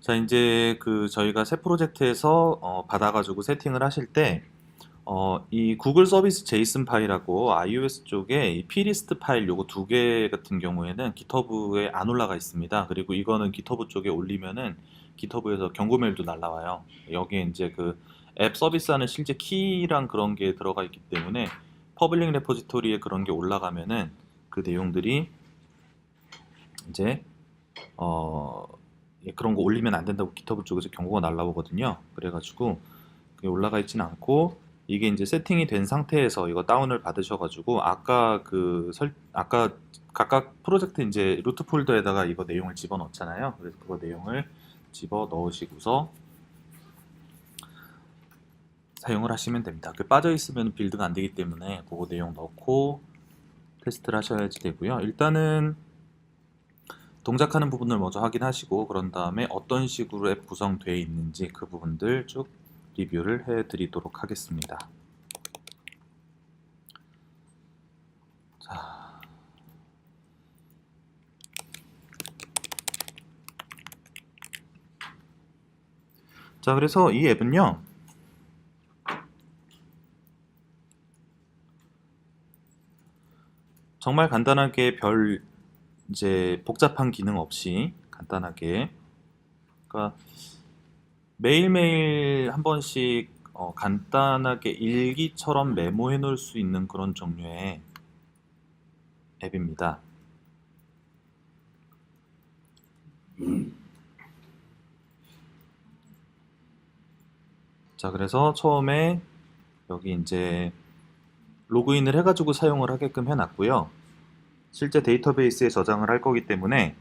자, 이제 저희가 새 프로젝트에서 받아가지고 세팅을 하실 때, 이 구글 서비스 제이슨 파일하고 iOS 쪽에 이 plist 파일 요거 두 개 같은 경우에는 GitHub에 안 올라가 있습니다. 그리고 이거는 GitHub 쪽에 올리면은 GitHub에서 경고 메일도 날라와요. 여기에 이제 그 앱 서비스하는 실제 키랑 그런 게 들어가 있기 때문에 퍼블릭 레포지토리에 그런 게 올라가면은 그 내용들이 이제 그런 거 올리면 안 된다고 GitHub 쪽에서 경고가 날라오거든요. 그래가지고 그게 올라가 있지는 않고 이게 이제 세팅이 된 상태에서 이거 다운을 받으셔가지고 아까 각각 프로젝트 이제 루트 폴더에다가 이거 내용을 집어 넣잖아요. 그래서 그거 내용을 집어 넣으시고서 사용을 하시면 됩니다. 그 빠져 있으면 빌드가 안 되기 때문에 그거 내용 넣고 테스트를 하셔야지 되고요. 일단은 동작하는 부분을 먼저 확인하시고 그런 다음에 어떤 식으로 앱 구성되어 있는지 그 부분들 쭉 리뷰를 해드리도록 하겠습니다. 자, 그래서 이 앱은요, 정말 간단하게 이제 복잡한 기능 없이 간단하게, 그러니까 매일매일 한 번씩 간단하게 일기처럼 메모해 놓을 수 있는 그런 종류의 앱입니다. 자, 그래서 처음에 여기 이제 로그인을 해가지고 사용을 하게끔 해놨고요. 실제 데이터베이스에 저장을 할 거기 때문에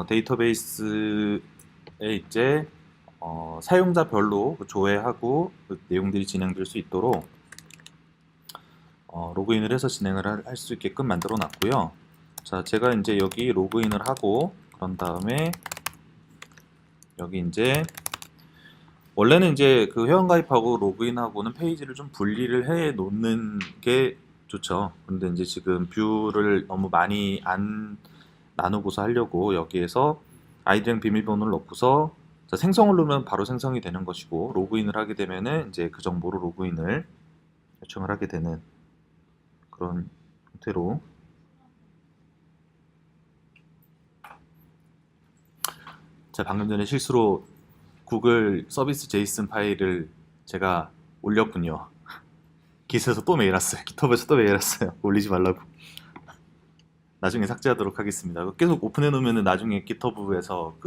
데이터베이스에 이제 사용자별로 조회하고 그 내용들이 진행될 수 있도록 로그인을 해서 진행을 할 수 있게끔 만들어 놨고요. 자, 제가 이제 여기 로그인을 하고 그런 다음에 여기 이제 원래는 이제 그 회원가입하고 로그인하고는 페이지를 좀 분리를 해 놓는 게 좋죠. 근데 이제 지금 뷰를 너무 많이 안 나누고서 하려고 여기에서 아이디랑 비밀번호를 넣고서 자, 생성을 누르면 바로 생성이 되는 것이고 로그인을 하게 되면은 이제 그 정보로 로그인을 요청을 하게 되는 그런 형태로. 자, 방금 전에 실수로 구글 서비스 제이슨 파일을 제가 올렸군요. 깃에서 또 메일 왔어요. 깃허브에서 또 메일 왔어요. 올리지 말라고. 나중에 삭제하도록 하겠습니다. 계속 오픈해 놓으면 나중에 깃허브에서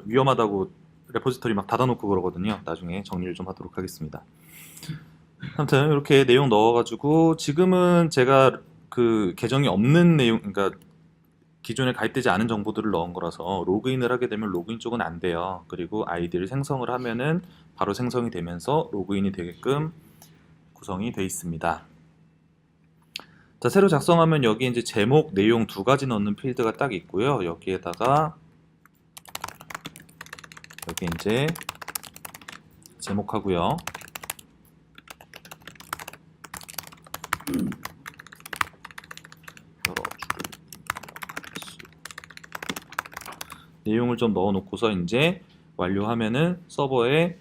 위험하다고 레포지터리 막 닫아놓고 그러거든요. 나중에 정리를 좀 하도록 하겠습니다. 아무튼 이렇게 내용 넣어가지고 지금은 제가 그 계정이 없는 내용, 그러니까 기존에 가입되지 않은 정보들을 넣은 거라서 로그인을 하게 되면 로그인 쪽은 안 돼요. 그리고 아이디를 생성을 하면은 바로 생성이 되면서 로그인이 되게끔 구성이 되어 있습니다. 자, 새로 작성하면 여기 이제 제목, 내용 두 가지 넣는 필드가 딱 있고요. 여기에다가 여기 이제 제목하고요. 내용을 좀 넣어 놓고서 이제 완료하면은 서버에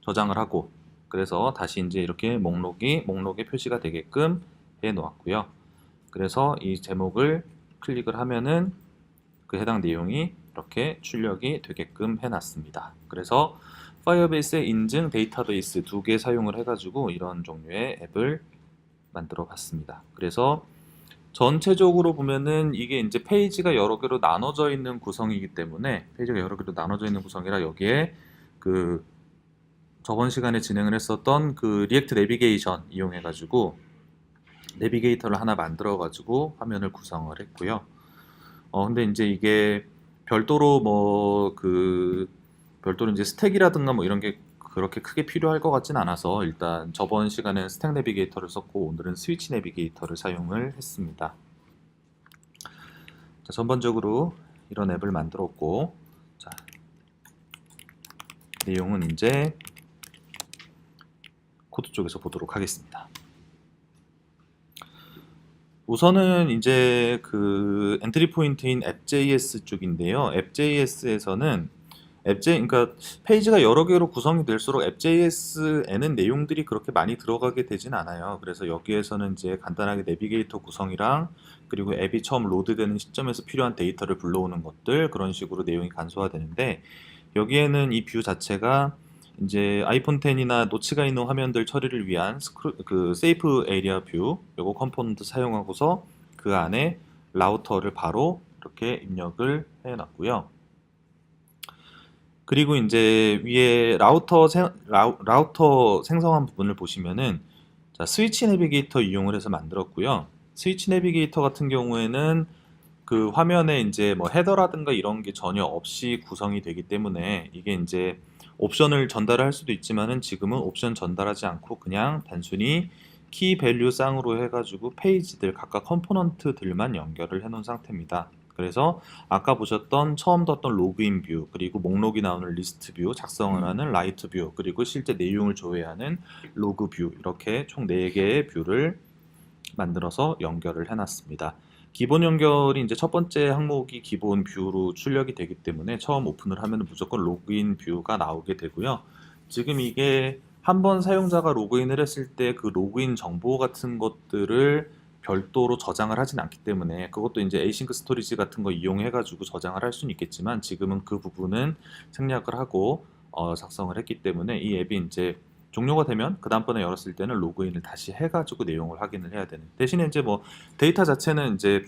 저장을 하고 그래서 다시 이제 이렇게 목록에 표시가 되게끔 해 놓았고요. 그래서 이 제목을 클릭을 하면은 그 해당 내용이 이렇게 출력이 되게끔 해놨습니다. 그래서 파이어베이스의 인증 데이터베이스 두 개 사용을 해가지고 이런 종류의 앱을 만들어 봤습니다. 그래서 전체적으로 보면은 이게 이제 페이지가 여러 개로 나눠져 있는 구성이기 때문에 페이지가 여러 개로 나눠져 있는 구성이라 여기에 그 저번 시간에 진행을 했었던 그 리액트 내비게이션 이용해 가지고 내비게이터를 하나 만들어 가지고 화면을 구성을 했고요. 근데 이제 이게 별도로 별도로 이제 스택이라든가 뭐 이런 게 그렇게 크게 필요할 것 같진 않아서 일단 저번 시간에는 스택 내비게이터를 썼고 오늘은 스위치 내비게이터를 사용을 했습니다. 자, 전반적으로 이런 앱을 만들었고, 자, 내용은 이제 코드 쪽에서 보도록 하겠습니다. 우선은 이제 그 엔트리 포인트인 앱.js 쪽인데요. 앱.js에서는 그러니까 페이지가 여러 개로 구성이 될수록 앱.js에는 내용들이 그렇게 많이 들어가게 되진 않아요. 그래서 여기에서는 이제 간단하게 내비게이터 구성이랑 그리고 앱이 처음 로드되는 시점에서 필요한 데이터를 불러오는 것들, 그런 식으로 내용이 간소화되는데, 여기에는 이 뷰 자체가 이제 아이폰 10이나 노치가 있는 화면들 처리를 위한 그 세이프 에리아 뷰, 요거 컴포넌트 사용하고서 그 안에 라우터를 바로 이렇게 입력을 해놨고요. 그리고 이제 위에 라우터 생성한 부분을 보시면은, 자, 스위치 내비게이터 이용을 해서 만들었고요. 스위치 내비게이터 같은 경우에는 그 화면에 이제 뭐 헤더라든가 이런 게 전혀 없이 구성이 되기 때문에, 이게 이제 옵션을 전달을 할 수도 있지만은 지금은 옵션 전달하지 않고 그냥 단순히 키 밸류 쌍으로 해가지고 페이지들 각각 컴포넌트들만 연결을 해 놓은 상태입니다. 그래서 아까 보셨던 처음 뒀던 로그인 뷰, 그리고 목록이 나오는 리스트 뷰, 작성을 하는 라이트 뷰, 그리고 실제 내용을 조회하는 로그 뷰, 이렇게 총 4개의 뷰를 만들어서 연결을 해놨습니다. 기본 연결이 이제 첫 번째 항목이 기본 뷰로 출력이 되기 때문에 처음 오픈을 하면 무조건 로그인 뷰가 나오게 되고요. 지금 이게 한번 사용자가 로그인을 했을 때 그 로그인 정보 같은 것들을 별도로 저장을 하진 않기 때문에, 그것도 이제 에이싱크 스토리지 같은 거 이용해 가지고 저장을 할 수는 있겠지만, 지금은 그 부분은 생략을 하고 작성을 했기 때문에, 이 앱이 이제 종료가 되면 그 다음번에 열었을 때는 로그인을 다시 해가지고 내용을 확인을 해야 되는, 대신에 이제 뭐 데이터 자체는 이제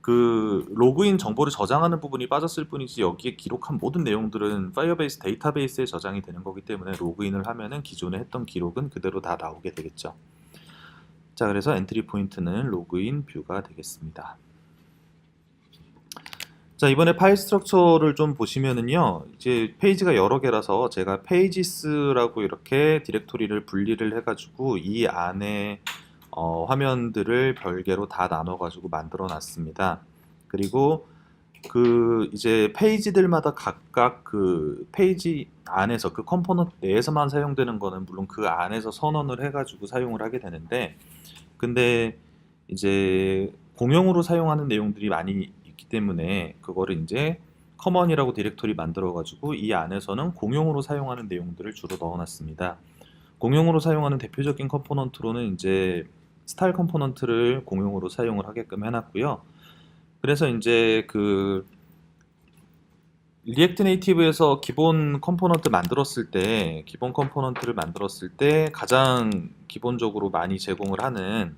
그 로그인 정보를 저장하는 부분이 빠졌을 뿐이지, 여기에 기록한 모든 내용들은 파이어베이스 데이터베이스에 저장이 되는 거기 때문에 로그인을 하면은 기존에 했던 기록은 그대로 다 나오게 되겠죠. 자, 그래서 엔트리 포인트는 로그인 뷰가 되겠습니다. 자, 이번에 파일 스트럭처를 좀 보시면은요, 이제 페이지가 여러 개라서 제가 페이지스라고 이렇게 디렉토리를 분리를 해가지고 이 안에 화면들을 별개로 다 나눠가지고 만들어 놨습니다. 그리고 그 이제 페이지들마다 각각 그 페이지 안에서 그 컴포넌트 내에서만 사용되는 거는 물론 그 안에서 선언을 해가지고 사용을 하게 되는데, 근데 이제 공용으로 사용하는 내용들이 많이 있기 때문에 그거를 이제 커먼이라고 디렉토리 만들어 가지고 이 안에서는 공용으로 사용하는 내용들을 주로 넣어 놨습니다. 공용으로 사용하는 대표적인 컴포넌트로는 이제 스타일 컴포넌트를 공용으로 사용을 하게끔 해놨고요. 그래서 이제 그 리액트 네이티브에서 기본 컴포넌트를 만들었을 때 가장 기본적으로 많이 제공을 하는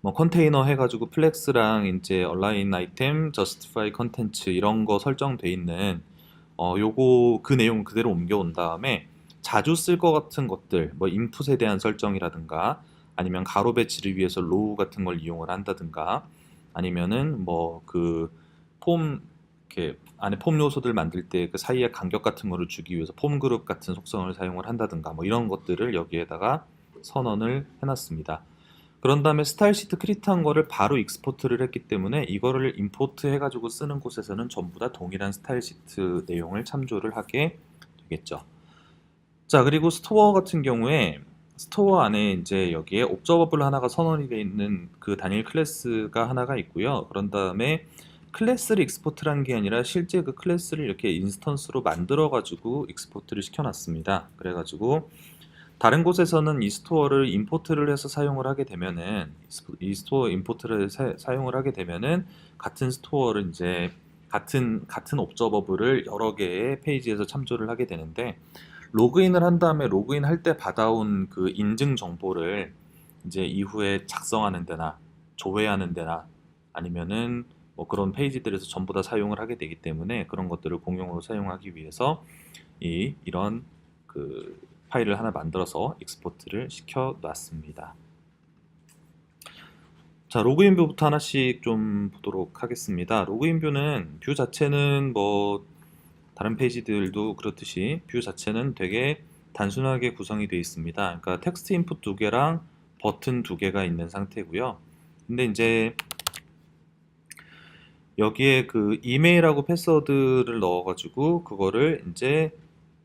뭐 컨테이너 해가지고 플렉스랑 이제 얼라인 아이템, 저스티파이 컨텐츠 이런 거 설정돼 있는 요거 그 내용 그대로 옮겨온 다음에 자주 쓸 것 같은 것들, 뭐 인풋에 대한 설정이라든가 아니면 가로 배치를 위해서 로우 같은 걸 이용을 한다든가, 아니면은 뭐 그 폼 이렇게 안에 폼 요소들 만들 때 그 사이에 간격 같은 거를 주기 위해서 폼 그룹 같은 속성을 사용을 한다든가, 뭐 이런 것들을 여기에다가 선언을 해놨습니다. 그런 다음에 스타일 시트 크리트한 거를 바로 익스포트를 했기 때문에 이거를 임포트 해가지고 쓰는 곳에서는 전부 다 동일한 스타일 시트 내용을 참조를 하게 되겠죠. 자, 그리고 스토어 같은 경우에 스토어 안에 이제 여기에 옵저버블 하나가 선언이 되어 있는 그 단일 클래스가 하나가 있고요. 그런 다음에 클래스를 익스포트란 게 아니라 실제 그 클래스를 이렇게 인스턴스로 만들어 가지고 익스포트를 시켜놨습니다. 그래가지고 다른 곳에서는 이 스토어를 임포트를 해서 사용을 하게 되면은, 이 스토어 임포트를 사용을 하게 되면은 같은 스토어를 이제 같은 옵저버블을 여러 개의 페이지에서 참조를 하게 되는데, 로그인을 한 다음에 로그인 할 때 받아온 그 인증 정보를 이제 이후에 작성하는 데나 조회하는 데나 아니면은 뭐 그런 페이지들에서 전부 다 사용을 하게 되기 때문에, 그런 것들을 공용으로 사용하기 위해서 이런 그 파일을 하나 만들어서 익스포트를 시켜 놨습니다. 자, 로그인 뷰부터 하나씩 좀 보도록 하겠습니다. 로그인 뷰는 뷰 자체는 뭐 다른 페이지들도 그렇듯이 뷰 자체는 되게 단순하게 구성이 되어 있습니다. 그러니까 텍스트 인풋 2개랑 버튼 2개가 있는 상태고요. 근데 이제 여기에 그 이메일하고 패스워드를 넣어가지고 그거를 이제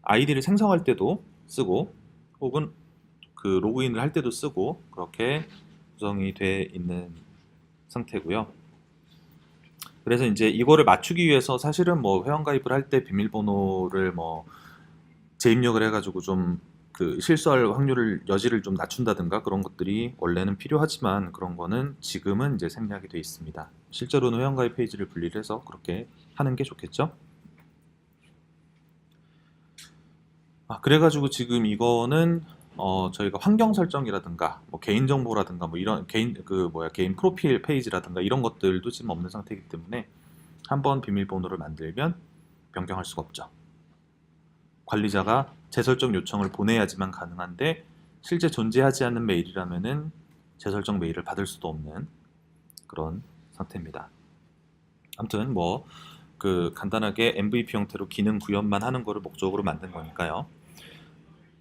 아이디를 생성할 때도 쓰고, 혹은 그 로그인을 할 때도 쓰고, 그렇게 구성이 돼 있는 상태고요. 그래서 이제 이거를 맞추기 위해서 사실은 뭐 회원가입을 할 때 비밀번호를 뭐 재입력을 해가지고 좀 그 실수할 확률을 여지를 좀 낮춘다든가 그런 것들이 원래는 필요하지만 그런 거는 지금은 이제 생략이 돼 있습니다. 실제로는 회원가입 페이지를 분리를 해서 그렇게 하는 게 좋겠죠? 그래가지고 지금 이거는 저희가 환경 설정이라든가 뭐 개인 정보라든가 뭐 이런 개인 프로필 페이지라든가 이런 것들도 지금 없는 상태이기 때문에 한번 비밀번호를 만들면 변경할 수가 없죠. 관리자가 재설정 요청을 보내야지만 가능한데 실제 존재하지 않는 메일이라면은 재설정 메일을 받을 수도 없는 그런 상태입니다. 아무튼 뭐 그 간단하게 MVP 형태로 기능 구현만 하는 거를 목적으로 만든 거니까요.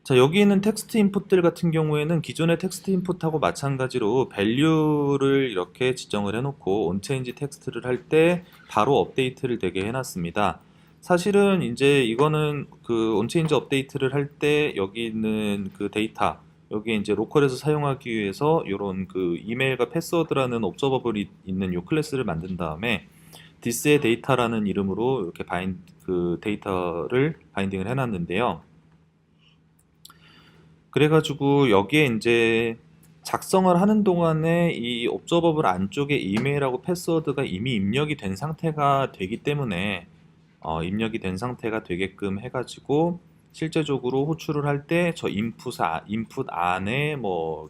자, 여기 있는 텍스트 인풋들 같은 경우에는 기존의 텍스트 인풋하고 마찬가지로 밸류를 이렇게 지정을 해놓고 온체인지 텍스트를 할 때 바로 업데이트를 되게 해놨습니다. 사실은 이제 이거는 그 온체인지 업데이트를 할 때 여기 있는 그 데이터 여기 이제 로컬에서 사용하기 위해서 이런 그 이메일과 패스워드라는 옵저버블이 있는 요 클래스를 만든 다음에 this의 데이터라는 이름으로 이렇게 그 데이터를 바인딩을 해놨는데요. 그래가지고 여기에 이제 작성을 하는 동안에 이 옵저버블 안쪽에 이메일하고 패스워드가 이미 입력이 된 상태가 되기 때문에 입력이 된 상태가 되게끔 해가지고 실제적으로 호출을 할 때 저 인풋 안에 뭐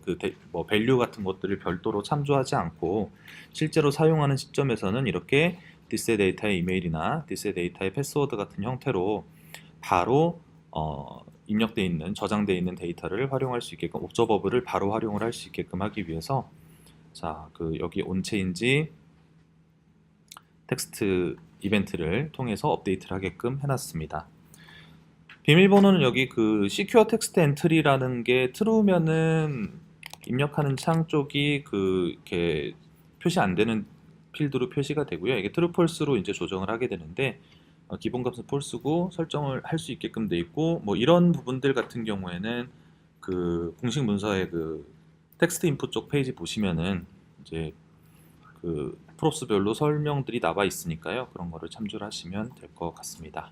뭐 밸류 같은 것들을 별도로 참조하지 않고 실제로 사용하는 시점에서는 이렇게 디스 데이터의 이메일이나 디스 데이터의 패스워드 같은 형태로 바로 입력되어 있는 저장되어 있는 데이터를 활용할 수 있게끔 옵저버블을 바로 활용을 할 수 있게끔 하기 위해서 자, 그 여기 온체인지 텍스트 이벤트를 통해서 업데이트를 하게끔 해놨습니다. 비밀번호는 여기 그 Secure Text Entry라는 게 true면은 입력하는 창 쪽이 이렇게 표시 안 되는 필드로 표시가 되고요. 이게 true, false로 이제 조정을 하게 되는데 기본 값은 false고 설정을 할 수 있게끔 돼 있고 뭐 이런 부분들 같은 경우에는 그 공식 문서의 그 텍스트 인풋 쪽 페이지 보시면은 이제 그 프롭스별로 설명들이 나와 있으니까요. 그런 거를 참조를 하시면 될 것 같습니다.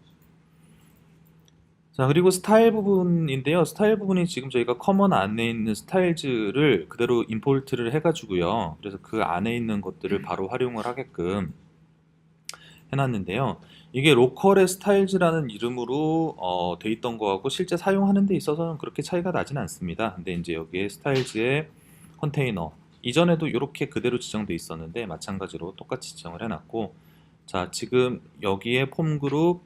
자, 그리고 스타일 부분인데요. 스타일 부분이 지금 저희가 커먼 안에 있는 스타일즈를 그대로 임포트를 해가지고요. 그래서 그 안에 있는 것들을 바로 활용을 하게끔 해놨는데요. 이게 로컬의 스타일즈라는 이름으로 돼 있던 거하고 실제 사용하는 데 있어서는 그렇게 차이가 나진 않습니다. 근데 이제 여기에 스타일즈의 컨테이너 이전에도 이렇게 그대로 지정돼 있었는데 마찬가지로 똑같이 지정을 해놨고 자, 지금 여기에 폼 그룹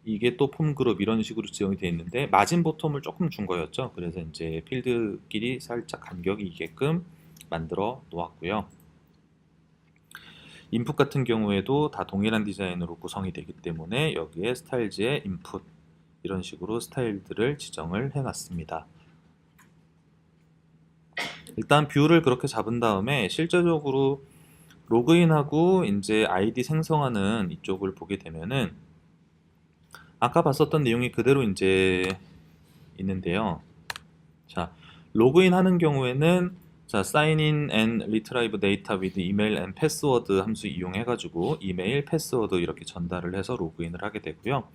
이게 또 폼 그룹 이런 식으로 지정이 되어 있는데 마진 보텀을 조금 준 거였죠. 그래서 이제 필드끼리 살짝 간격이 있게끔 만들어 놓았고요. 인풋 같은 경우에도 다 동일한 디자인으로 구성이 되기 때문에 여기에 스타일즈의 인풋 이런 식으로 스타일들을 지정을 해놨습니다. 일단 뷰를 그렇게 잡은 다음에 실제적으로 로그인하고 이제 아이디 생성하는 이쪽을 보게 되면은 아까 봤었던 내용이 그대로 이제 있는데요. 자, 로그인 하는 경우에는 자, sign in and retrieve data with email and password 함수 이용해 가지고 이메일, 패스워드 이렇게 전달을 해서 로그인을 하게 되고요.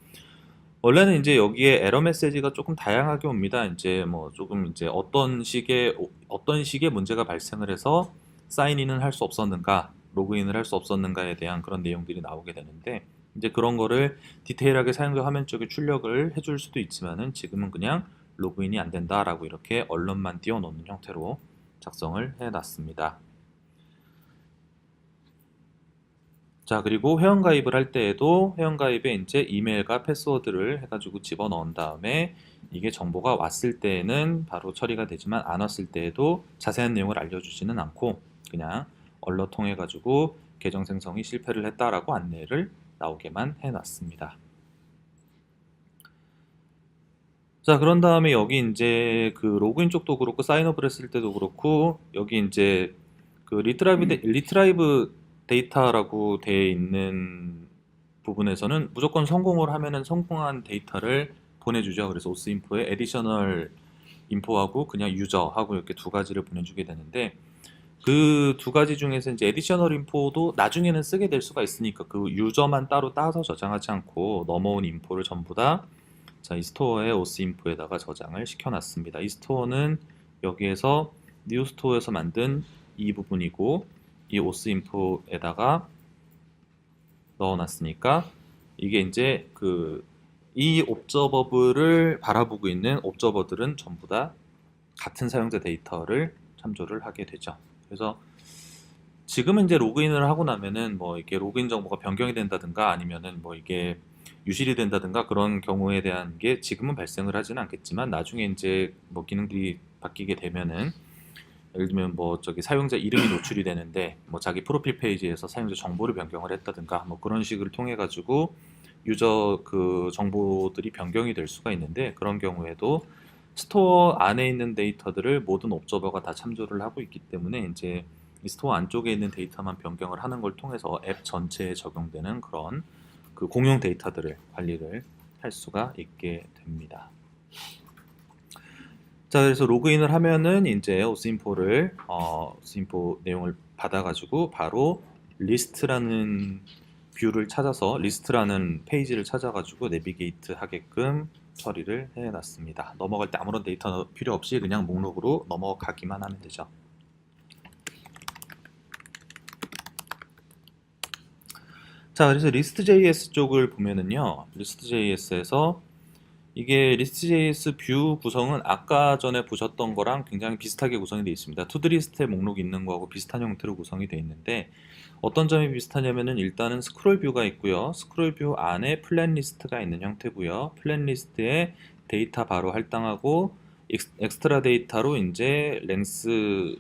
원래는 이제 여기에 에러 메시지가 조금 다양하게 옵니다. 이제 뭐 조금 이제 어떤 식의 문제가 발생을 해서 사인인은 할 수 없었는가, 로그인을 할 수 없었는가에 대한 그런 내용들이 나오게 되는데 이제 그런 거를 디테일하게 사용자 화면 쪽에 출력을 해줄 수도 있지만은 지금은 그냥 로그인이 안 된다라고 이렇게 언론만 띄워놓는 형태로 작성을 해놨습니다. 자, 그리고 회원가입을 할 때에도 회원가입에 이제 이메일과 패스워드를 해가지고 집어넣은 다음에 이게 정보가 왔을 때에는 바로 처리가 되지만 안 왔을 때에도 자세한 내용을 알려주지는 않고 그냥 언러 통해 가지고 계정 생성이 실패를 했다라고 안내를 나오게만 해놨습니다. 자, 그런 다음에 여기 이제 그 로그인 쪽도 그렇고 사인업을 했을 때도 그렇고 여기 이제 그 리트라이브 데이터라고 되어 있는 부분에서는 무조건 성공을 하면은 성공한 데이터를 보내주죠. 그래서 오스인포에 에디셔널 인포하고 그냥 유저하고 이렇게 두 가지를 보내주게 되는데 그 두 가지 중에서 이제 additional info도 나중에는 쓰게 될 수가 있으니까 그 유저만 따로 따서 저장하지 않고 넘어온 인포를 전부 다 자, 이 스토어의 오스 인포에다가 저장을 시켜놨습니다. 이 스토어는 여기에서 뉴 스토어에서 만든 이 부분이고 이 오스 인포에다가 넣어놨으니까 이게 이제 이 옵저버블을 바라보고 있는 옵저버들은 전부 다 같은 사용자 데이터를 참조를 하게 되죠. 그래서 지금은 이제 로그인을 하고 나면은 뭐 이게 로그인 정보가 변경이 된다든가 아니면은 뭐 이게 유실이 된다든가 그런 경우에 대한 게 지금은 발생을 하지는 않겠지만 나중에 이제 뭐 기능들이 바뀌게 되면은 예를 들면 뭐 저기 사용자 이름이 노출이 되는데 뭐 자기 프로필 페이지에서 사용자 정보를 변경을 했다든가 뭐 그런 식을 통해 가지고 유저 그 정보들이 변경이 될 수가 있는데 그런 경우에도 스토어 안에 있는 데이터들을 모든 옵저버가 다 참조를 하고 있기 때문에 이제 이 스토어 안쪽에 있는 데이터만 변경을 하는 걸 통해서 앱 전체에 적용되는 그런 그 공용 데이터들을 관리를 할 수가 있게 됩니다. 자, 그래서 로그인을 하면은 이제 오스인포를 오스인포 내용을 받아가지고 바로 리스트라는 뷰를 찾아서 리스트라는 페이지를 찾아가지고 내비게이트 하게끔 처리를 해놨습니다. 넘어갈 때 아무런 데이터 필요 없이 그냥 목록으로 넘어가기만 하면 되죠. 자, 그래서 리스트.js 쪽을 보면은요, 리스트.js에서 이게 리스트.js 뷰 구성은 아까 전에 보셨던 거랑 굉장히 비슷하게 구성이 되어 있습니다. 투두 리스트에 목록이 있는 거하고 비슷한 형태로 구성이 되어 있는데 어떤 점이 비슷하냐면은 일단은 스크롤 뷰가 있고요. 스크롤 뷰 안에 플랜 리스트가 있는 형태고요. 플랜 리스트에 데이터 바로 할당하고 엑스트라 데이터로 이제 랭스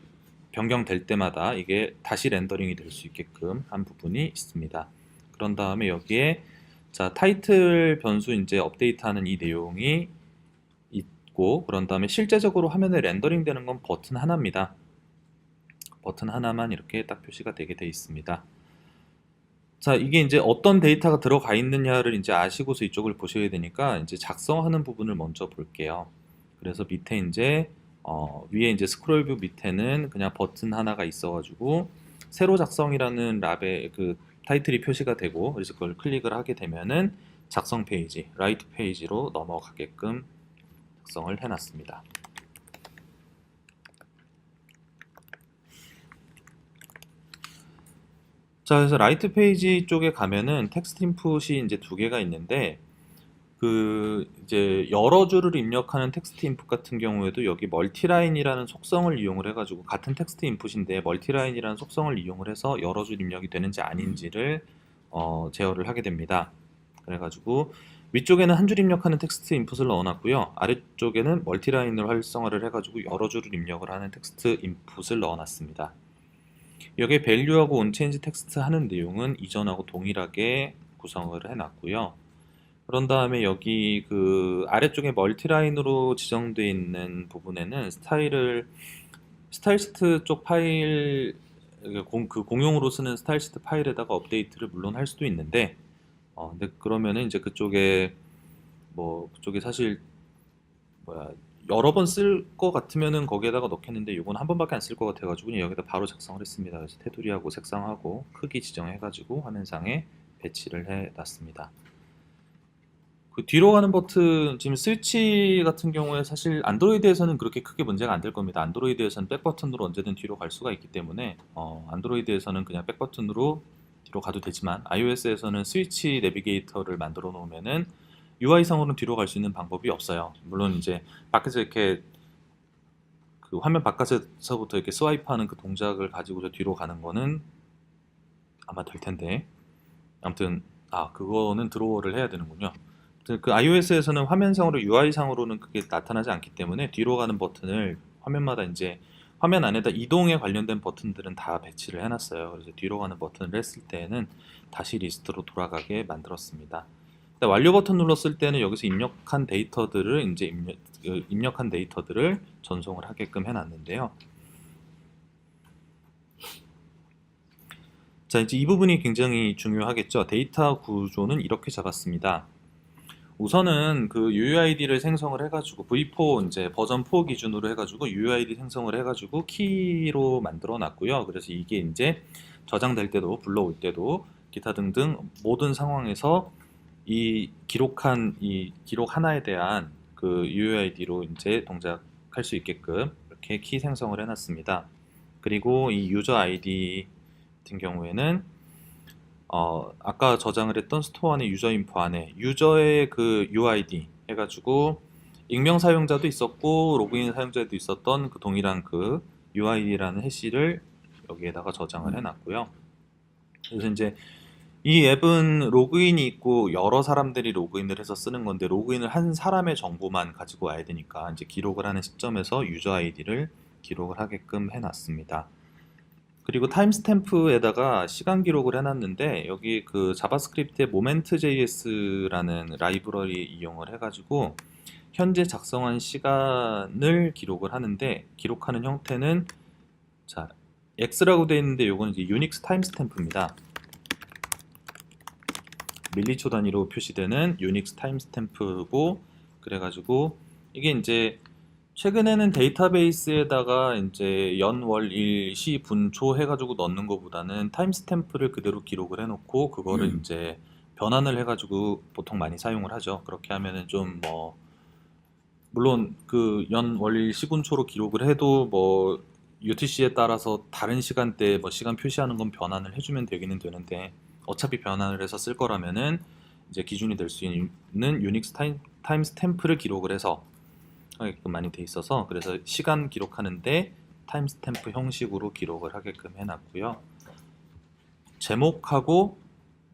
변경될 때마다 이게 다시 렌더링이 될 수 있게끔 한 부분이 있습니다. 그런 다음에 여기에 자, 타이틀 변수 이제 업데이트하는 이 내용이 있고 그런 다음에 실제적으로 화면에 렌더링 되는 건 버튼 하나입니다. 버튼 하나만 이렇게 딱 표시가 되게 돼 있습니다. 자, 이게 이제 어떤 데이터가 들어가 있느냐를 이제 아시고서 이쪽을 보셔야 되니까 이제 작성하는 부분을 먼저 볼게요. 그래서 밑에 이제 위에 이제 스크롤 뷰 밑에는 그냥 버튼 하나가 있어가지고 새로 작성이라는 랍에 그 타이틀이 표시가 되고 그래서 그걸 클릭을 하게 되면은 작성 페이지, 라이트 페이지로 넘어가게끔 작성을 해놨습니다. 자, 그래서 라이트 페이지 쪽에 가면은 텍스트 인풋이 이제 두 개가 있는데 그 이제 여러 줄을 입력하는 텍스트 인풋 같은 경우에도 여기 멀티라인이라는 속성을 이용을 해가지고 같은 텍스트 인풋인데 멀티라인이라는 속성을 이용을 해서 여러 줄 입력이 되는지 아닌지를 제어를 하게 됩니다. 그래가지고 위쪽에는 한 줄 입력하는 텍스트 인풋을 넣어놨고요. 아래쪽에는 멀티라인을 활성화를 해가지고 여러 줄을 입력을 하는 텍스트 인풋을 넣어놨습니다. 여기에 value하고 onChange 텍스트 하는 내용은 이전하고 동일하게 구성을 해놨고요. 그런 다음에 여기 그 아래쪽에 멀티라인으로 지정되어 있는 부분에는 스타일시트 쪽 파일 그 공용으로 쓰는 스타일시트 파일에다가 업데이트를 물론 할 수도 있는데 근데 그러면은 이제 그쪽에 사실 뭐야 여러 번 쓸 것 같으면은 거기에다가 넣겠는데 이건 한 번밖에 안 쓸 것 같아가지고 그냥 여기다 바로 작성을 했습니다. 그래서 테두리하고 색상하고 크기 지정해가지고 화면상에 배치를 해놨습니다. 그 뒤로 가는 버튼 지금 스위치 같은 경우에 사실 안드로이드에서는 그렇게 크게 문제가 안 될 겁니다. 안드로이드에서는 백 버튼으로 언제든 뒤로 갈 수가 있기 때문에 안드로이드에서는 그냥 백 버튼으로 뒤로 가도 되지만 iOS에서는 스위치 내비게이터를 만들어 놓으면은 UI상으로는 뒤로 갈 수 있는 방법이 없어요. 물론 이제 밖에서 이렇게 그 화면 바깥에서부터 이렇게 스와이프하는 그 동작을 가지고서 뒤로 가는 거는 아마 될 텐데 아무튼 그거는 드로어를 해야 되는군요. 그 iOS에서는 화면상으로 UI상으로는 그게 나타나지 않기 때문에 뒤로 가는 버튼을 화면마다 이제 화면 안에다 이동에 관련된 버튼들은 다 배치를 해놨어요. 그래서 뒤로 가는 버튼을 했을 때는 다시 리스트로 돌아가게 만들었습니다. 완료 버튼 눌렀을 때는 여기서 입력한 데이터들을 이제 입력한 데이터들을 전송을 하게끔 해놨는데요. 자, 이제 이 부분이 굉장히 중요하겠죠. 데이터 구조는 이렇게 잡았습니다. 우선은 그 UUID를 생성을 해가지고 V4 이제 버전 4 기준으로 해가지고 UUID 생성을 해가지고 키로 만들어 놨고요. 그래서 이게 이제 저장될 때도 불러올 때도 기타 등등 모든 상황에서 이 기록한 이 기록 하나에 대한 그 UUID로 이제 동작할 수 있게끔 이렇게 키 생성을 해놨습니다. 그리고 이 유저 아이디 같은 경우에는 아까 저장을 했던 스토어 안에 유저 인포 안에 유저의 그 UID 해가지고 익명 사용자도 있었고 로그인 사용자도 있었던 그 동일한 그 UID라는 해시를 여기에다가 저장을 해놨고요. 그래서 이제 이 앱은 로그인이 있고 여러 사람들이 로그인을 해서 쓰는 건데 로그인을 한 사람의 정보만 가지고 와야 되니까 이제 기록을 하는 시점에서 유저 아이디를 기록을 하게끔 해놨습니다. 그리고 타임스탬프에다가 시간 기록을 해놨는데 여기 그 자바스크립트의 모멘트.js라는 라이브러리 이용을 해가지고 현재 작성한 시간을 기록을 하는데 기록하는 형태는 자 X라고 되어 있는데 요거는 이제 유닉스 타임스탬프입니다. 밀리초 단위로 표시되는 유닉스 타임스탬프고 그래가지고 이게 이제 최근에는 데이터베이스에다가 이제 연, 월, 일, 시, 분, 초 해가지고 넣는 것보다는 타임스탬프를 그대로 기록을 해놓고 그거를 이제 변환을 해가지고 보통 많이 사용을 하죠. 그렇게 하면은 좀 뭐 물론 그 연, 월, 일, 시, 분, 초로 기록을 해도 뭐 UTC에 따라서 다른 시간대에 뭐 시간 표시하는 건 변환을 해주면 되기는 되는데 어차피 변환을 해서 쓸 거라면은 이제 기준이 될 수 있는 유닉스 타임스탬프를 기록을 해서 하게끔 많이 돼 있어서 그래서 시간 기록하는데 타임스탬프 형식으로 기록을 하게끔 해놨고요. 제목하고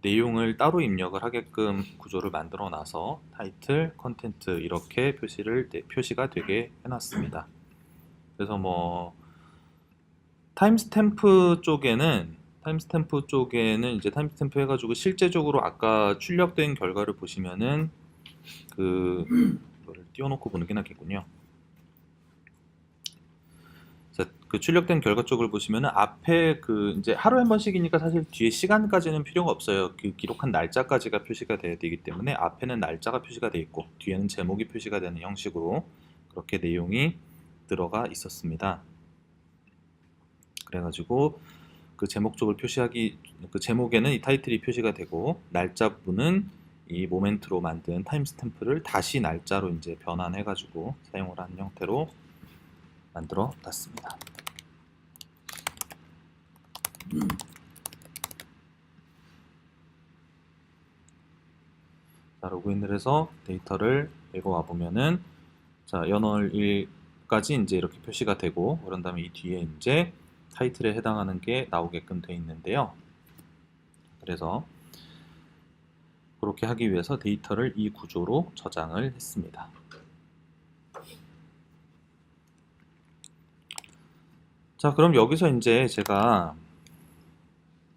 내용을 따로 입력을 하게끔 구조를 만들어 놔서 타이틀, 컨텐트 이렇게 표시가 되게 해놨습니다. 그래서 뭐 타임스탬프 쪽에는 이제 타임스탬프 해가지고 실제적으로 아까 출력된 결과를 보시면은 이거를 띄워놓고 보는 게 낫겠군요. 그 출력된 결과 쪽을 보시면은 앞에 그 이제 하루에 한 번씩이니까 사실 뒤에 시간까지는 필요가 없어요. 그 기록한 날짜까지가 표시가 돼야 되기 때문에 앞에는 날짜가 표시가 돼 있고 뒤에는 제목이 표시가 되는 형식으로 그렇게 내용이 들어가 있었습니다. 그래가지고 그 제목 쪽을 그 제목에는 이 타이틀이 표시가 되고 날짜 부분은 이 모멘트로 만든 타임스탬프를 다시 날짜로 이제 변환해가지고 사용을 하는 형태로 만들어 놨습니다. 자, 로그인을 해서 데이터를 읽어와 보면은 자, 연월일까지 이제 이렇게 표시가 되고 그런 다음에 이 뒤에 이제 타이틀에 해당하는 게 나오게끔 되어 있는데요. 그래서 그렇게 하기 위해서 데이터를 이 구조로 저장을 했습니다. 자, 그럼 여기서 이제 제가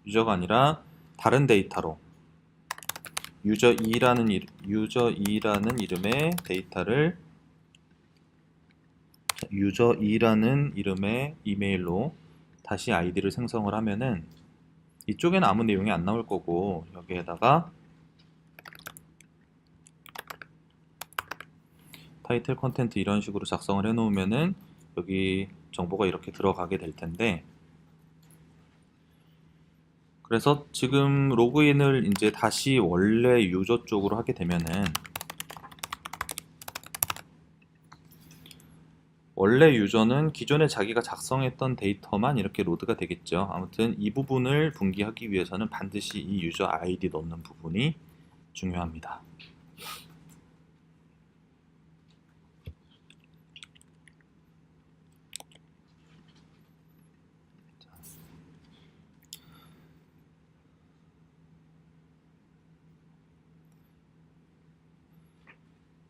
유저가 아니라 다른 데이터로 유저2라는 이름의 데이터를 유저2라는 이름의 이메일로 다시 아이디를 생성을 하면은 이쪽에는 아무 내용이 안 나올 거고 여기에다가 타이틀 컨텐트 이런 식으로 작성을 해 놓으면은 여기 정보가 이렇게 들어가게 될 텐데 그래서 지금 로그인을 이제 다시 원래 유저 쪽으로 하게 되면은 원래 유저는 기존에 자기가 작성했던 데이터만 이렇게 로드가 되겠죠. 아무튼 이 부분을 분기하기 위해서는 반드시 이 유저 아이디 넣는 부분이 중요합니다.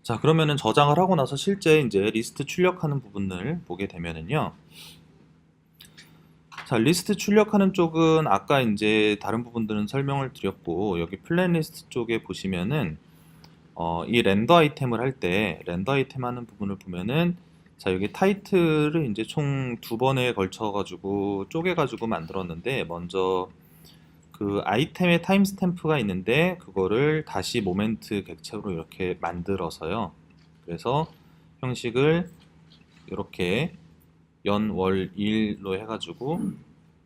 자, 그러면은 저장을 하고 나서 실제 이제 리스트 출력하는 부분을 보게 되면은요. 자, 리스트 출력하는 쪽은 아까 이제 다른 부분들은 설명을 드렸고 여기 플랜 리스트 쪽에 보시면은 이 렌더 아이템을 할 때 렌더 아이템 하는 부분을 보면은 자, 여기 타이틀을 이제 총 2번에 걸쳐 가지고 쪼개 가지고 만들었는데 먼저 그 아이템의 타임스탬프가 있는데 그거를 다시 모멘트 객체로 이렇게 만들어서요. 그래서 형식을 이렇게 연, 월, 일로 해가지고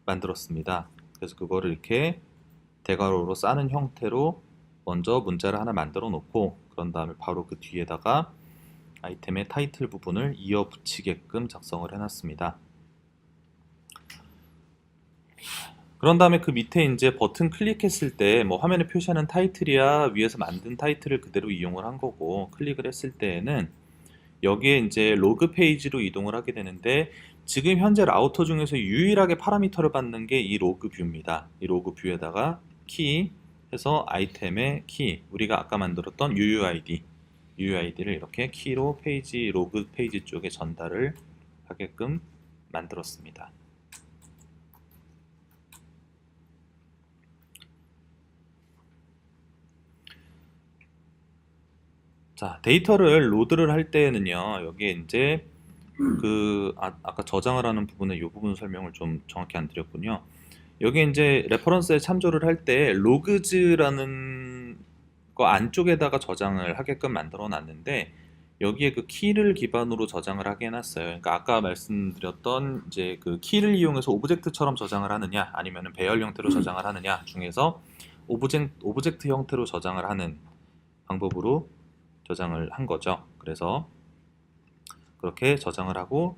만들었습니다. 그래서 그거를 이렇게 대괄호로 싸는 형태로 먼저 문자를 하나 만들어 놓고 그런 다음에 바로 그 뒤에다가 아이템의 타이틀 부분을 이어 붙이게끔 작성을 해놨습니다. 그런 다음에 그 밑에 이제 버튼 클릭했을 때 뭐 화면에 표시하는 타이틀이야 위에서 만든 타이틀을 그대로 이용을 한 거고, 클릭을 했을 때에는 여기에 이제 로그 페이지로 이동을 하게 되는데, 지금 현재 라우터 중에서 유일하게 파라미터를 받는 게 이 로그 뷰입니다. 이 로그 뷰에다가 키 해서 아이템의 키, 우리가 아까 만들었던 UUID를 이렇게 키로 페이지 로그 페이지 쪽에 전달을 하게끔 만들었습니다. 자, 데이터를 로드를 할 때는요, 여기에 이제 아까 저장을 하는 부분에 이 부분 설명을 좀 정확히 안 드렸군요. 여기 이제 레퍼런스에 참조를 할 때 로그즈라는 거 안쪽에다가 저장을 하게끔 만들어 놨는데, 여기에 그 키를 기반으로 저장을 하게 해놨어요. 그러니까 아까 말씀드렸던 이제 그 키를 이용해서 오브젝트처럼 저장을 하느냐, 아니면은 배열 형태로 저장을 하느냐 중에서 오브젝트 형태로 저장을 하는 방법으로 저장을 한 거죠. 그래서 그렇게 저장을 하고,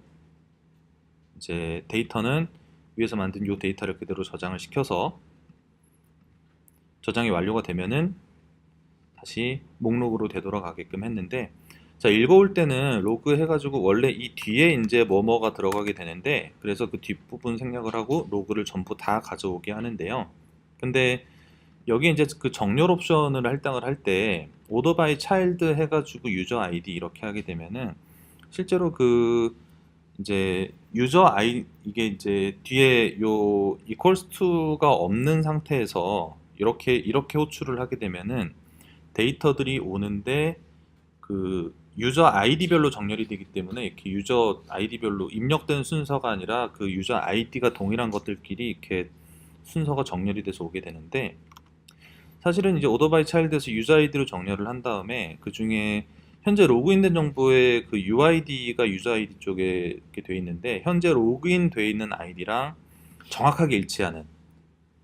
이제 데이터는 위에서 만든 이 데이터를 그대로 저장을 시켜서 저장이 완료가 되면은 다시 목록으로 되돌아가게끔 했는데, 자, 읽어올 때는 로그 해가지고 원래 이 뒤에 이제 뭐뭐가 들어가게 되는데, 그래서 그 뒷부분 생략을 하고 로그를 전부 다 가져오게 하는데요. 근데 여기 이제 그 정렬 옵션을 할당을 할 때 오더 바이 차일드 해가지고 유저 아이디 이렇게 하게 되면은 실제로 그 이제 유저 아이 이게 이제 뒤에 요 equals to가 없는 상태에서 이렇게 호출을 하게 되면은 데이터들이 오는데 그 유저 아이디별로 정렬이 되기 때문에 이렇게 유저 아이디별로 입력된 순서가 아니라 그 유저 아이디가 동일한 것들끼리 이렇게 순서가 정렬이 돼서 오게 되는데, 사실은 이제 오더 바이 차일드에서 유저 아이디로 정렬을 한 다음에 그 중에 현재 로그인된 정보의 그 UID가 유저 아이디 쪽에 이렇게 돼 있는데, 현재 로그인 돼 있는 아이디랑 정확하게 일치하는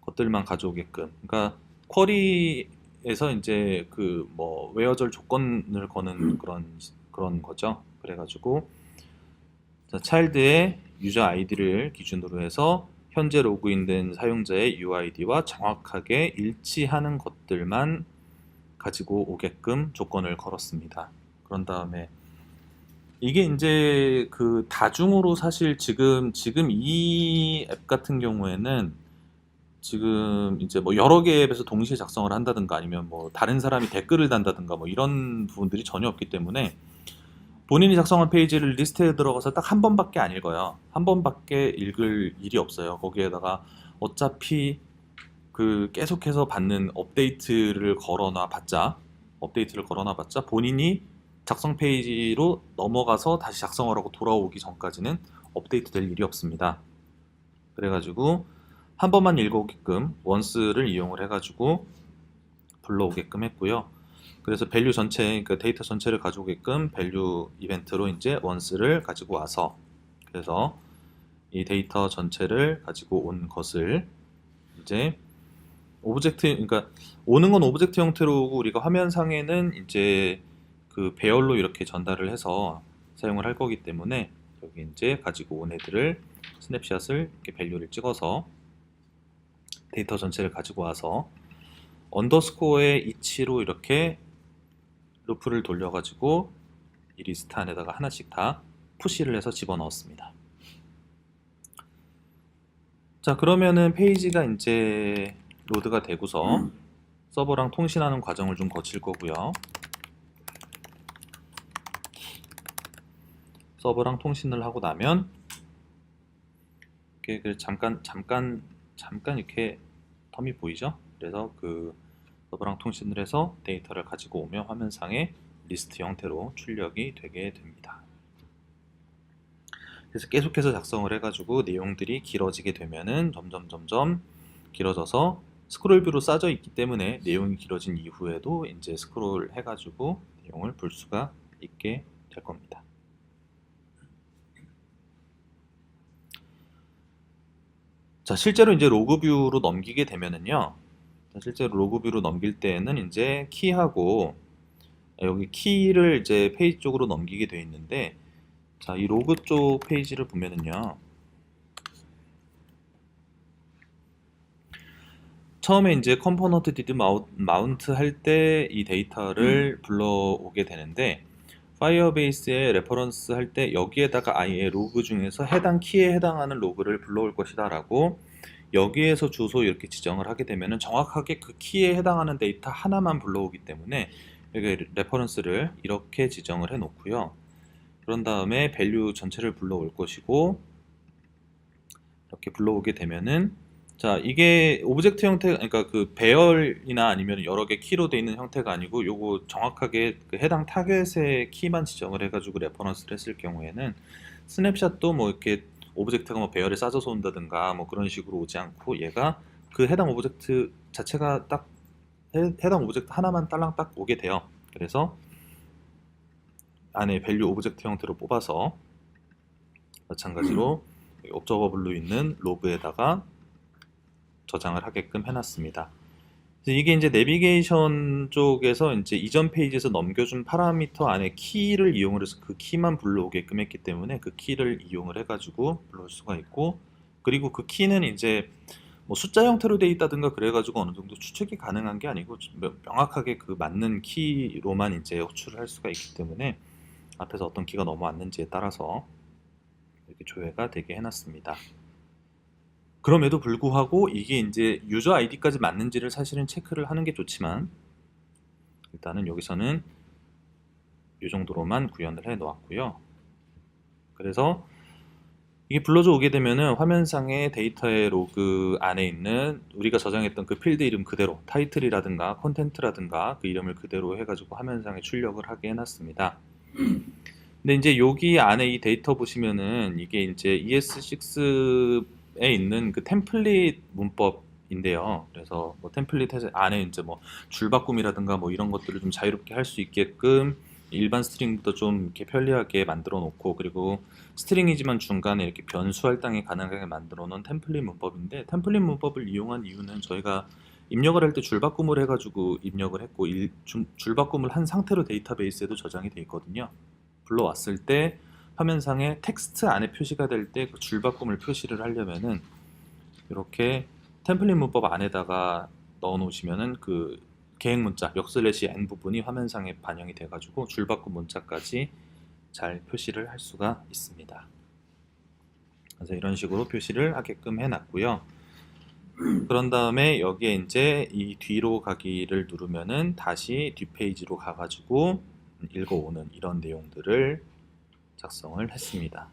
것들만 가져오게끔, 그러니까 쿼리에서 이제 그 뭐 웨어절 조건을 거는 그런 거죠. 그래가지고 차일드의 유저 아이디를 기준으로 해서 현재 로그인된 사용자의 UID와 정확하게 일치하는 것들만 가지고 오게끔 조건을 걸었습니다. 그런 다음에 이게 이제 그 다중으로 사실 지금 이 앱 같은 경우에는 지금 이제 뭐 여러 개의 앱에서 동시에 작성을 한다든가 아니면 뭐 다른 사람이 댓글을 단다든가 뭐 이런 부분들이 전혀 없기 때문에 본인이 작성한 페이지를 리스트에 들어가서 딱 한 번밖에 안 읽어요. 한 번밖에 읽을 일이 없어요. 거기에다가 어차피 그 계속해서 받는 업데이트를 걸어놔 봤자 본인이 작성 페이지로 넘어가서 다시 작성을 하고 돌아오기 전까지는 업데이트 될 일이 없습니다. 그래가지고 한 번만 읽어오게끔 원스를 이용을 해가지고 불러오게끔 했고요. 그래서 밸류 전체, 그러니까 데이터 전체를 가져오게끔 밸류 이벤트로 이제 원스를 가지고 와서, 그래서 이 데이터 전체를 가지고 온 것을 이제 오브젝트, 그러니까 오는 건 오브젝트 형태로 오고 우리가 화면상에는 이제 그 배열로 이렇게 전달을 해서 사용을 할 거기 때문에 여기 이제 가지고 온 애들을 스냅샷을 이렇게 밸류를 찍어서 데이터 전체를 가지고 와서 언더스코어의 이치로 이렇게 루프를 돌려가지고 이 리스트 안에다가 하나씩 다 푸시를 해서 집어넣었습니다. 자, 그러면은 페이지가 이제 로드가 되고서 서버랑 통신하는 과정을 좀 거칠 거고요. 서버랑 통신을 하고 나면 이렇게 잠깐 이렇게 텀이 보이죠? 그래서 그 서버랑 통신을 해서 데이터를 가지고 오면 화면상에 리스트 형태로 출력이 되게 됩니다. 그래서 계속해서 작성을 해가지고 내용들이 길어지게 되면은 점점 길어져서 스크롤 뷰로 싸져 있기 때문에 내용이 길어진 이후에도 이제 스크롤 해가지고 내용을 볼 수가 있게 될 겁니다. 자, 실제로 이제 로그 뷰로 넘기게 되면은요. 실제로 로그 뷰로 넘길 때에는 이제 키하고 여기 키를 이제 페이지 쪽으로 넘기게 되어 있는데, 자, 이 로그 쪽 페이지를 보면은요. 처음에 이제 컴포넌트 디드 마운트 할 때 이 데이터를 불러오게 되는데, 파이어베이스에 레퍼런스 할 때 여기에다가 아예 로그 중에서 해당 키에 해당하는 로그를 불러올 것이다 라고 여기에서 주소 이렇게 지정을 하게 되면은 정확하게 그 키에 해당하는 데이터 하나만 불러오기 때문에 여기 레퍼런스를 이렇게 지정을 해 놓고요. 그런 다음에 밸류 전체를 불러올 것이고, 이렇게 불러오게 되면은, 자, 이게 오브젝트 형태, 그러니까 그 배열이나 아니면 여러 개 키로 되어 있는 형태가 아니고 요거 정확하게 그 해당 타겟의 키만 지정을 해가지고 레퍼런스를 했을 경우에는 스냅샷도 뭐 이렇게 오브젝트가 뭐 배열에 싸져서 온다든가 뭐 그런 식으로 오지 않고, 얘가 그 해당 오브젝트 자체가 딱 해당 오브젝트 하나만 딸랑 딱 오게 돼요. 그래서 안에 밸류 오브젝트 형태로 뽑아서 마찬가지로 옵저버블로 있는 로그에다가 저장을 하게끔 해놨습니다. 이게 이제 내비게이션 쪽에서 이제 이전 페이지에서 넘겨준 파라미터 안에 키를 이용을 해서 그 키만 불러오게끔 했기 때문에 그 키를 이용을 해가지고 불러올 수가 있고, 그리고 그 키는 이제 뭐 숫자 형태로 돼 있다든가 그래가지고 어느 정도 추측이 가능한 게 아니고 명확하게 그 맞는 키로만 이제 호출을 할 수가 있기 때문에 앞에서 어떤 키가 넘어왔는지에 따라서 이렇게 조회가 되게 해놨습니다. 그럼에도 불구하고 이게 이제 유저 아이디까지 맞는지를 사실은 체크를 하는 게 좋지만, 일단은 여기서는 이 정도로만 구현을 해 놓았고요. 그래서 이게 불러줘 오게 되면은 화면상의 데이터의 로그 안에 있는 우리가 저장했던 그 필드 이름 그대로 타이틀이라든가 콘텐트라든가 그 이름을 그대로 해가지고 화면상에 출력을 하게 해놨습니다. 근데 이제 여기 안에 이 데이터 보시면은 이게 이제 ES6에 있는 그 템플릿 문법인데요. 그래서 뭐 템플릿 안에 이제 뭐 줄바꿈이라든가 뭐 이런 것들을 좀 자유롭게 할 수 있게끔 일반 스트링부터 좀 이렇게 편리하게 만들어 놓고, 그리고 스트링이지만 중간에 이렇게 변수 할당이 가능하게 만들어 놓은 템플릿 문법인데, 템플릿 문법을 이용한 이유는 저희가 입력을 할 때 줄바꿈을 해가지고 입력을 했고, 줄바꿈을 한 상태로 데이터베이스에도 저장이 돼 있거든요. 불러왔을 때 화면상에 텍스트 안에 표시가 될 때 그 줄바꿈을 표시를 하려면은 이렇게 템플릿 문법 안에다가 넣어 놓으시면은 그 계획 문자 \n 부분이 화면상에 반영이 돼 가지고 줄바꿈 문자까지 잘 표시를 할 수가 있습니다. 그래서 이런 식으로 표시를 하게끔 해 놨고요. 그런 다음에 여기에 이제 이 뒤로 가기를 누르면은 다시 뒷페이지로 가가지고 읽어오는 이런 내용들을 작성을 했습니다.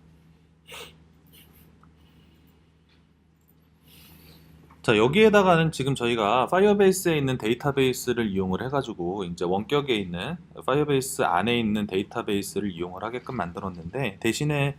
자, 여기에다가는 지금 저희가 파이어베이스에 있는 데이터베이스를 이용을 해가지고 이제 원격에 있는 파이어베이스 안에 있는 데이터베이스를 이용을 하게끔 만들었는데, 대신에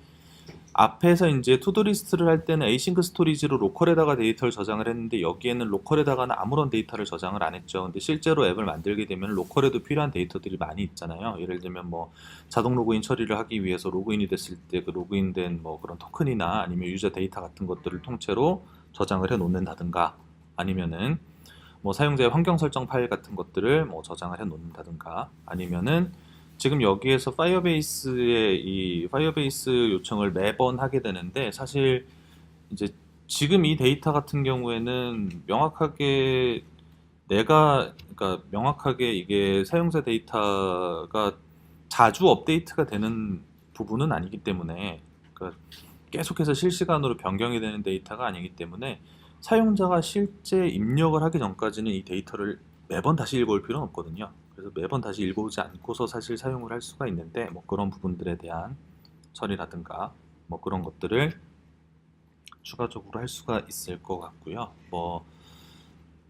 앞에서 이제 투두리스트를 할 때는 에이싱크 스토리지로 로컬에다가 데이터를 저장을 했는데, 여기에는 로컬에다가는 아무런 데이터를 저장을 안 했죠. 근데 실제로 앱을 만들게 되면 로컬에도 필요한 데이터들이 많이 있잖아요. 예를 들면 뭐 자동 로그인 처리를 하기 위해서 로그인이 됐을 때 그 로그인된 뭐 그런 토큰이나 아니면 유저 데이터 같은 것들을 통째로 저장을 해 놓는다든가, 아니면은 뭐 사용자의 환경 설정 파일 같은 것들을 뭐 저장을 해 놓는다든가, 아니면은 지금 여기에서 파이어베이스의 이 파이어베이스 요청을 매번 하게 되는데, 사실 이제 지금 이 데이터 같은 경우에는 명확하게 그러니까 명확하게 이게 사용자 데이터가 자주 업데이트가 되는 부분은 아니기 때문에, 그러니까 계속해서 실시간으로 변경이 되는 데이터가 아니기 때문에 사용자가 실제 입력을 하기 전까지는 이 데이터를 매번 다시 읽어올 필요는 없거든요. 그래서 매번 다시 읽어오지 않고서 사실 사용을 할 수가 있는데, 뭐 그런 부분들에 대한 처리라든가 뭐 그런 것들을 추가적으로 할 수가 있을 것 같고요. 뭐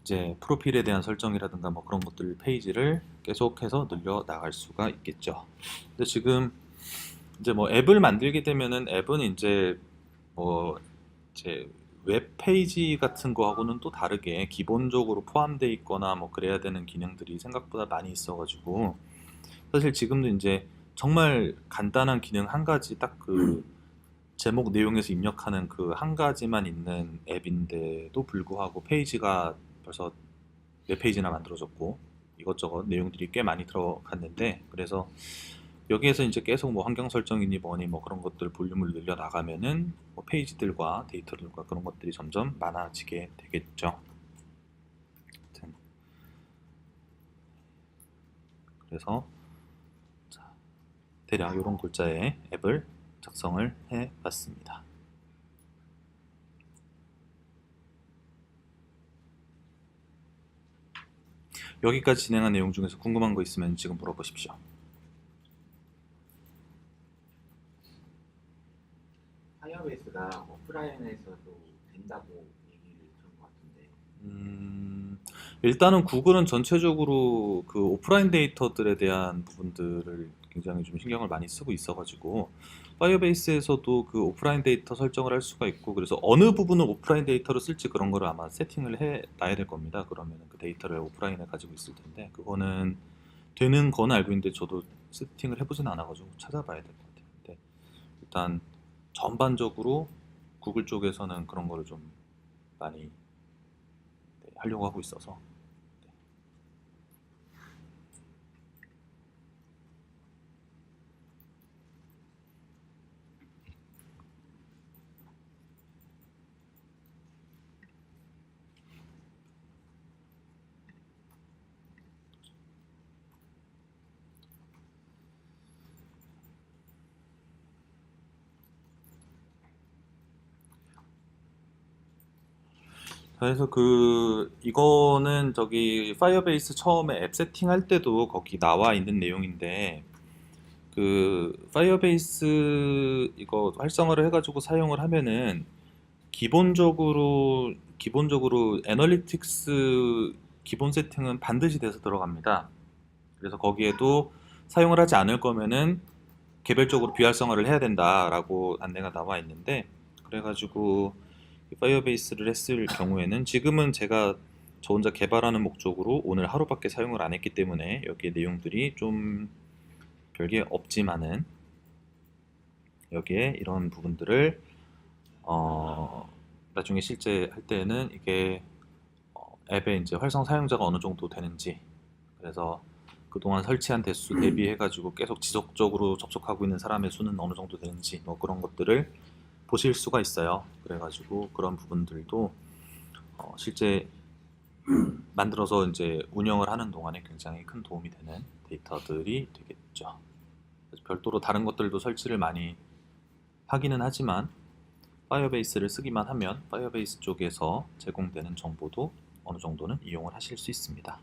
이제 프로필에 대한 설정이라든가 뭐 그런 것들 페이지를 계속해서 늘려 나갈 수가 있겠죠. 근데 지금 이제 뭐 앱을 만들게 되면은 앱은 이제 뭐 이제 웹페이지 같은 거하고는 또 다르게 기본적으로 포함되어 있거나 뭐 그래야 되는 기능들이 생각보다 많이 있어가지고 사실 지금도 이제 정말 간단한 기능 한 가지 딱 그 제목 내용에서 입력하는 그 한 가지만 있는 앱인데도 불구하고 페이지가 벌써 몇 페이지나 만들어졌고 이것저것 내용들이 꽤 많이 들어갔는데 그래서 여기에서 이제 계속 뭐 환경 설정이니 뭐니 뭐 그런 것들 볼륨을 늘려 나가면은 뭐 페이지들과 데이터들과 그런 것들이 점점 많아지게 되겠죠. 하여튼 그래서 자, 대략 이런 골자의 앱을 작성을 해 봤습니다. 여기까지 진행한 내용 중에서 궁금한 거 있으면 지금 물어보십시오. 파이어베이스가 오프라인에서도 된다고 얘기를 들은 것 같은데. 일단은 구글은 전체적으로 그 오프라인 데이터들에 대한 부분들을 굉장히 좀 신경을 많이 쓰고 있어가지고 파이어베이스에서도 그 오프라인 데이터 설정을 할 수가 있고 그래서 어느 부분을 오프라인 데이터로 쓸지 그런 거를 아마 세팅을 해 놔야 될 겁니다. 그러면 그 데이터를 오프라인에 가지고 있을 텐데 그거는 되는 건 알고 있는데 저도 세팅을 해보진 않아가지고 찾아봐야 될 것 같아요. 근데 일단 전반적으로 구글 쪽에서는 그런 거를 좀 많이 하려고 하고 있어서 그래서 그 이거는 저기 파이어베이스 처음에 앱 세팅할 때도 거기 나와 있는 내용인데 그 파이어베이스 이거 활성화를 해가지고 사용을 하면은 기본적으로 애널리틱스 기본 세팅은 반드시 돼서 들어갑니다. 그래서 거기에도 사용을 하지 않을 거면은 개별적으로 비활성화를 해야 된다라고 안내가 나와 있는데 그래가지고 이 파이어베이스를 했을 경우에는 지금은 제가 저 혼자 개발하는 목적으로 오늘 하루밖에 사용을 안 했기 때문에 여기에 내용들이 좀 별게 없지만은 여기에 이런 부분들을 나중에 실제 할 때는 이게 앱의 이제 활성 사용자가 어느 정도 되는지 그래서 그동안 설치한 대수 대비해 가지고 계속 지속적으로 접속하고 있는 사람의 수는 어느 정도 되는지 뭐 그런 것들을 보실 수가 있어요. 그래가지고 그런 부분들도 실제 만들어서 이제 운영을 하는 동안에 굉장히 큰 도움이 되는 데이터들이 되겠죠. 그래서 별도로 다른 것들도 설치를 많이 하기는 하지만 파이어베이스를 쓰기만 하면 파이어베이스 쪽에서 제공되는 정보도 어느 정도는 이용을 하실 수 있습니다.